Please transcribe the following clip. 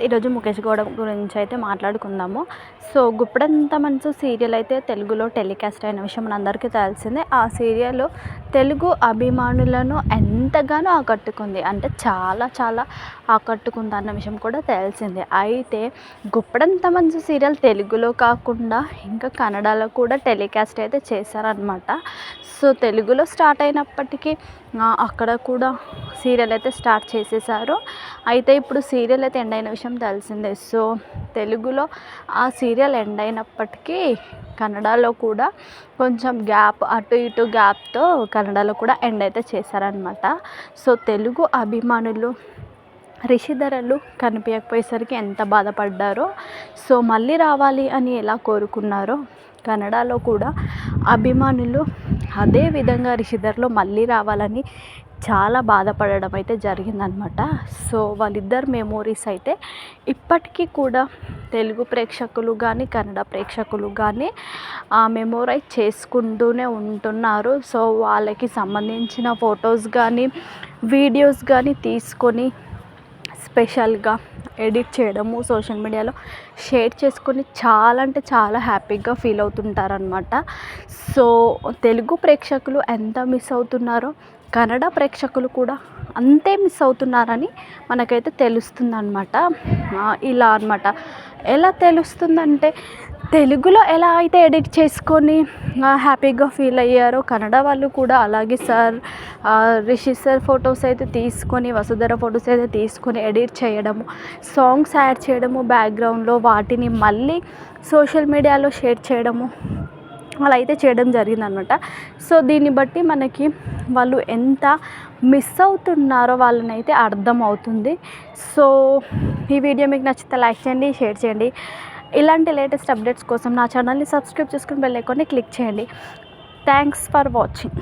ఈరోజు ముఖేష్ గౌడ గురించి అయితే మాట్లాడుకుందాము. సో గుప్పడంత మనసు సీరియల్ అయితే తెలుగులో టెలికాస్ట్ అయిన విషయం మనందరికీ తెలిసిందే. ఆ సీరియల్ తెలుగు అభిమానులను ఎంతగానో ఆకట్టుకుంది, అంటే చాలా చాలా ఆకట్టుకుంది అన్న విషయం కూడా తెలిసిందే. అయితే గుప్పడంత మనసు సీరియల్ తెలుగులో కాకుండా ఇంకా కన్నడలో కూడా టెలికాస్ట్ అయితే చేశారనమాట. సో తెలుగులో స్టార్ట్ అయినప్పటికీ అక్కడ కూడా సీరియల్ అయితే స్టార్ట్ చేసేసారు. అయితే ఇప్పుడు సీరియల్ అయితే ఎండ్ అయిన విషయం తెలిసిందే. సో తెలుగులో ఆ సీరియల్ ఎండ్ అయినప్పటికీ కన్నడలో కూడా కొంచెం గ్యాప్, అటు ఇటు గ్యాప్తో కన్నడలో కూడా ఎండ్ అయితే చేశారనమాట. సో తెలుగు అభిమానులు రిషిధరలు కనిపించకపోయేసరికి ఎంత బాధపడ్డారో, సో మళ్ళీ రావాలి అని ఎలా కోరుకున్నారో కన్నడలో కూడా అభిమానులు అదే విధంగా రిషిధర్లో మళ్ళీ రావాలని చాలా బాధపడడం అయితే జరిగిందనమాట. సో వాళ్ళిద్దరు మెమోరీస్ అయితే ఇప్పటికీ కూడా తెలుగు ప్రేక్షకులు కానీ కన్నడ ప్రేక్షకులు కానీ మెమోరైజ్ చేసుకుంటూనే ఉంటున్నారు. సో వాళ్ళకి సంబంధించిన ఫొటోస్ కానీ వీడియోస్ కానీ తీసుకొని స్పెషల్గా ఎడిట్ చేయడము, సోషల్ మీడియాలో షేర్ చేసుకొని చాలా అంటే చాలా హ్యాపీగా ఫీల్ అవుతుంటారనమాట. సో తెలుగు ప్రేక్షకులు ఎంత మిస్ అవుతున్నారో కన్నడ ప్రేక్షకులు కూడా అంతే మిస్ అవుతున్నారని మనకైతే తెలుస్తుందన్నమాట. ఇలా అన్నమాట. ఎలా తెలుస్తుందంటే తెలుగులో ఎలా అయితే ఎడిట్ చేసుకొని హ్యాపీగా ఫీల్ అయ్యారో కన్నడ వాళ్ళు కూడా అలాగే రిషి సార్ ఫొటోస్ అయితే తీసుకొని, వసుధర ఫొటోస్ అయితే తీసుకొని ఎడిట్ చేయడము, సాంగ్స్ యాడ్ చేయడము బ్యాక్గ్రౌండ్లో, వాటిని మళ్ళీ సోషల్ మీడియాలో షేర్ చేయడము అలా అయితే చేయడం జరిగిందనమాట. సో దీన్ని బట్టి మనకి వాళ్ళు ఎంత మిస్ అవుతున్నారో వాళ్ళని అయితే అర్థం అవుతుంది. సో ఈ వీడియో మీకు నచ్చితే లైక్ చేయండి, షేర్ చేయండి. ఇలాంటి లేటెస్ట్ అప్డేట్స్ కోసం నా ఛానల్ని సబ్స్క్రైబ్ చేసుకుని బెల్ ఐకాన్ని క్లిక్ చేయండి. Thanks for watching.